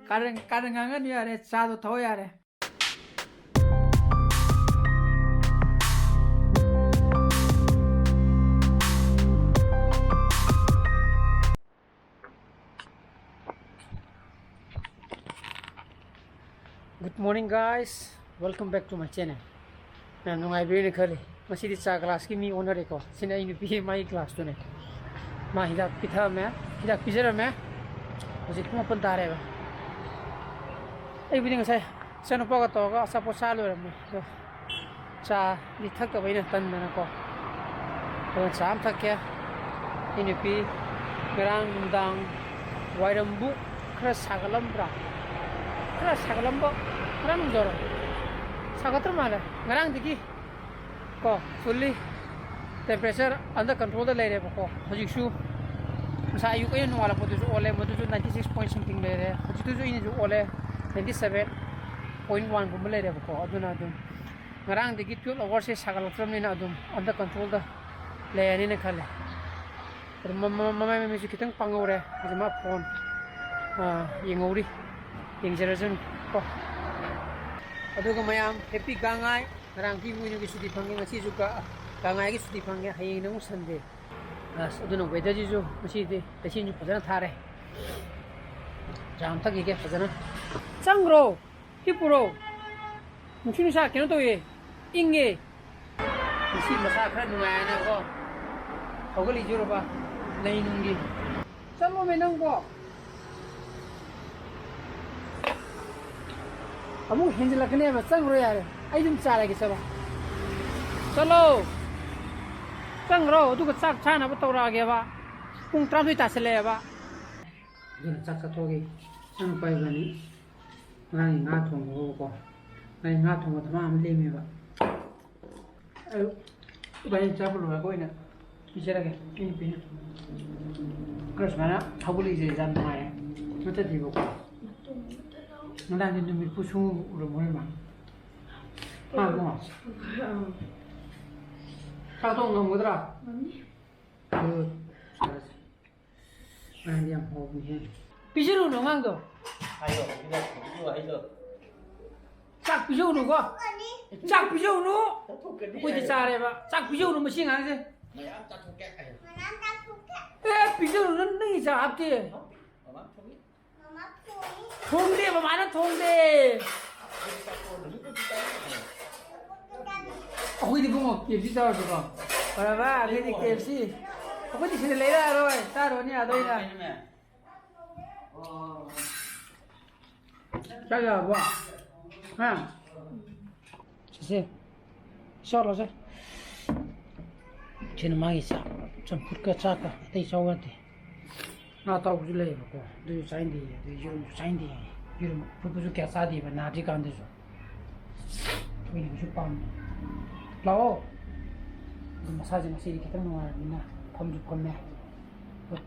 Karan Ngangi are Sado Toyare. Good morning, guys. Welcome back to my channel. Nungairakpagi Khara. Masih di class ki mi owner ko. Sina ini pi my class tu ne. Ma hidak pitha me, hidak pizza me. Masih cuma pentare ba. Ai bini ngasai. Sana paga to ga sapo salu ra me. Cha di thak ka baina tan na ko. Ko sam thak ya. Ini pi Mirang-Mahum Wairambu Khara sagalam bra. Khara sagalam ba. Khara jor. Sagatar mala. Ngarang diki ko fully temperature under control the layer ko hojiksu sa ayu ko yin wala po du ole mo du 96 point something layer hojitu ju ini ju ole 97.1 ko layer ko aduna dum ngarang digi 12 hours se sagal from ni na dum under control the layer ni ne khale तर मम्मा में मुझे कितने पंगो रहे मुझे माँ phone ये ngori yang generation ko aduga mayam happy gangai ngarang ki muino ki suti phange ngasi juga gangai ki suti phange hayeng nang sande aduna weather ji jo masi de tasin ju phajana thare jam thak ge phajana changro hipuro muchini sa keno to ye inge masi masa khara nungai na ko hogali juro ba nei nungi chalo me nang ko amu henjela kene ba changro yare ai dum cha lagi saba chalo changro du ka chak chana ba tora ge ba pung tram ta sele ba din chak ka thogi sang pai ba ni ngai nga thong ko ngai nga thong ba ma am le me ba ai ba ni cha bu lo ko ina bichara ge ini pin crush mana thaguli je jam mai mata di ba ko nang ni dum pu su ro mo ma mo sao tông ngầm cái đó anh em hộp nhé bây giờ nó ngang rồi chắc bây giờ nó có chắc bây giờ nó quay đi xa đây ba chắc bây giờ nó mới xin ăn chứ bây giờ nó nâng sao áp chứ thùng đi mà nó thùng đi aku di bungo KFC tahu tu kau. Kalau apa, aku di KFC. Aku di sini lera roy, taruh ni ada ini. Jaga buat, ha? Sih, soal apa? Cina mai sah, campur ke cakap, tapi jauh tu. Nak tahu je leh, kau. Tu sain dia, tu sain dia. Juru, perlu kita sadi, nanti kan tu. Ini macam pam. Lao massage masih kita mengenai ni pom juga ni,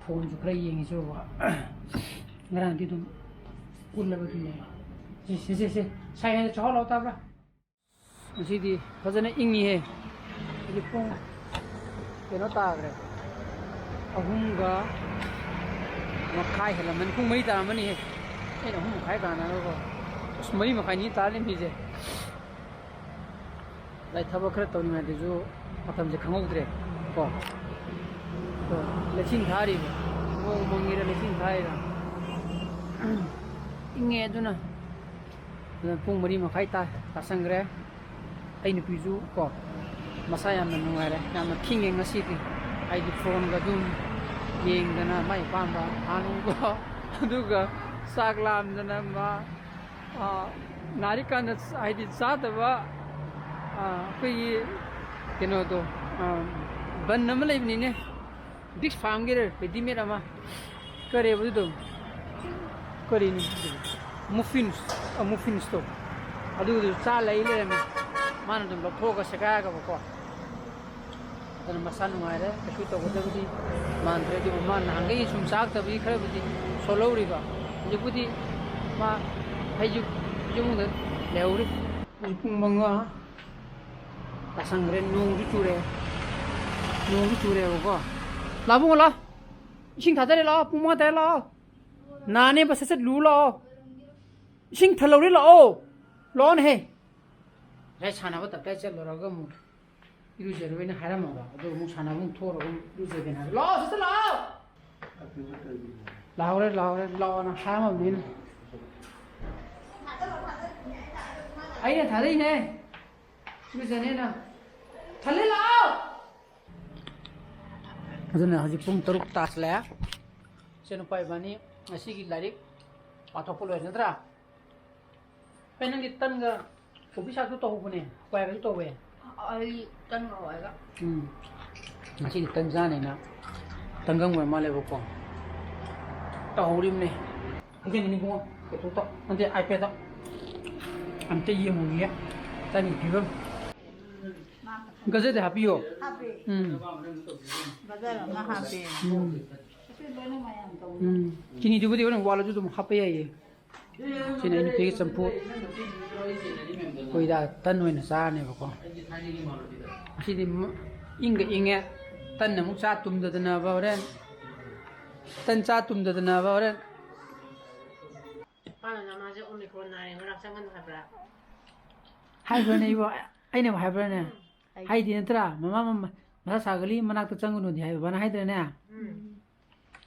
pom juga yang itu ngarang itu ulah betul ni. Saya ni cakap lau tak apa. Masih di Fajana ini jadi pom kena tak ada. Ahum ga makai helam, mana pom mari tak mana ni. Ahum makai kan ada ko. Semari makai ni tak ada ni je. Lai thaba khara tawni ma de jo matam je khangudre ko to lechin thari mo mangira lechin thai ra inge duna pung mari ma khai ta sangre ai ni piju ko masaya na nungare na ma thinge ngasi ti ai di phone ga dum yeng dana mai pamba anu ko aduga saglam dana ma narika na ai di sadaba कोई किनो तो बन नमल इवनी ने big farm के पेटी में रमा करे वो तो करे नहीं मुफिन्स तो अदु चाल ले में मान तो लोग थोक सका का बको अदन मसान मारे कछु तो बदे बुदी मान रे जो मान हंगे सुम साग तभी खरे बुदी सोलोरी बा ये बुदी मा है जो मुंदे लेउरी पुंग मंगा tasangren nung cure ko labung la sing thada le la puma ta la nane ba set lu la Sing Palori Lao, Lon Hay. Let's have a pleasure or a gum. Usually when Haramada, though Musana won't tour usually have lost the law. Louder, law, and a hammer win. I didn't tell you, Susanna. Tell it out. I don't know how you pump the task lab. Senopai Bunny, I see it like Autopolo and the dra. Penang it tanga, for which I could open it, where I go away. I don't know. I see Tanzania. Tangang where my level come. Told him, again, anymore. Until I pet up. I'm telling you, yeah. Tell me, people. Because it's happy. Happy. Not happy. Can you do it when Walla do happy? She didn't pay some food. Without Tan when the sun never come. She didn't Inga Tan the Musatum the Navaran. Tan Satum the Navaran. Hi, I never have run. I didn't try. Mamma, Masagali, Manaka Changu, the Havana Hydra.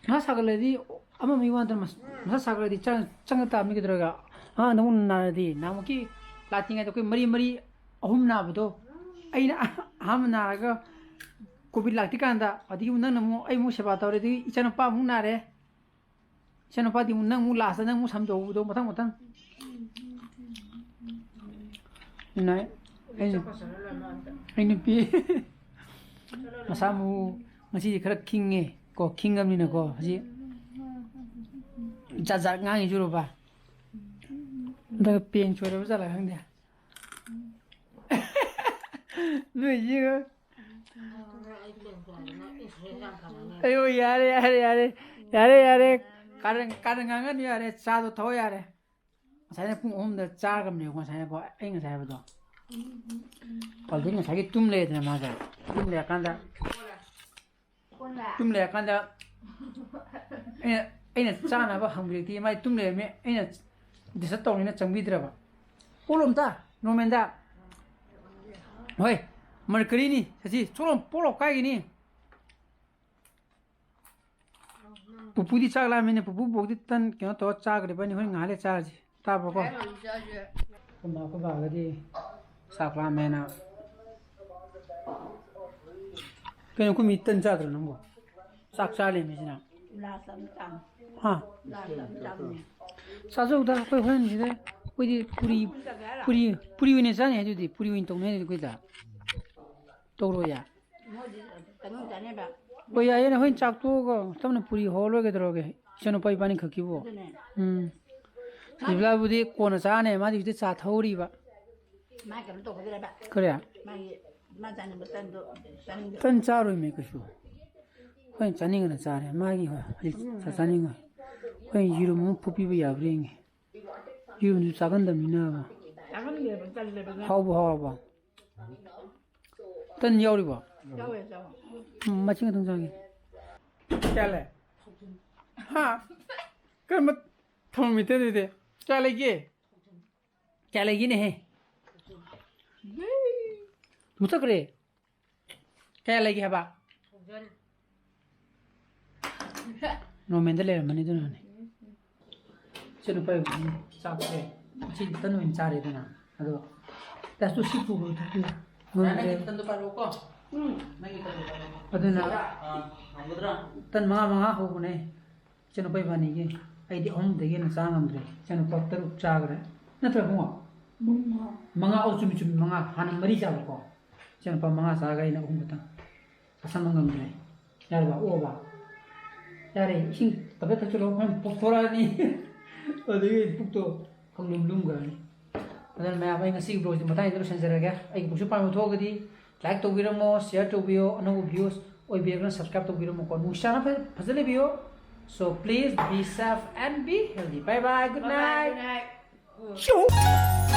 Masagali, Amami wanted Masagali, Changata Mikidraga. Ah, no, Nadi, Namaki, Latin at the Marie, Humnabdo. I Hamanaga could be like Tikanda, but you none more. I must about already. Chanapa Munare Chanapati Munamulas and Musamdo, Matan. No, I know. Masamu, Masi correct king, go king of Minago. Jaza Ngangi Juruba. The pain for the hang there. No, you. Oh, Yare, Karan, Yare, Sado Toyare. I put home the Chargam once I have English. I have done. All things I get too late, mother. Tumle Kanda. In a son of a hungry, my tumle in a disatone in a Chambidra. Ulumta, no menda. Wait, Mercurini, says Solon Polo Kagini. Pupudi Chaglam in a Pupu did turn cannot touch Chag, depending on how charge. Tap of Kumabagadi Saklamena. Can you commit 10 children? No, Saksali, Miss now. Huh? Sazo, that's when you put you in a sun, you did put you into many with that. Toroya. We are in a wind chap to go, some put you whole droge. Shanopai panic kibo. If would Konasane, Madi did Sat Horiva. Korea. Fansaru make a show. When Sanning and Sare, Maggie, Sasaning. When you remove Puppy, we are bringing. You second them Minerva. How horrible. 10 Yoriba. Matching at Nungi. Tell ha! Come told me to do it. Calagine. Mutakre. Calagaba. No Mendele, Manidon. Senupai, Sapre, Chitan in Saridana. That's to see food. Tan Mama Hone, Senupai Vani. I did home the yen Sanandre, Senator Chagre, not a more. Manga also Manga, Hana Marisa, Senapa Manga Saga in a Humata, Samangambre, Yarba Ova. Yare, think the better to open Poforani or the Puto Columlunga. Then may I see bros in Matai Senseraga, I push upon Togadi, like to Viramo, share to Bio, no views, or be able to subscribe to Viramo, Mushana, Pazalibio. So please be safe and be healthy. Bye bye. Good night. Good night.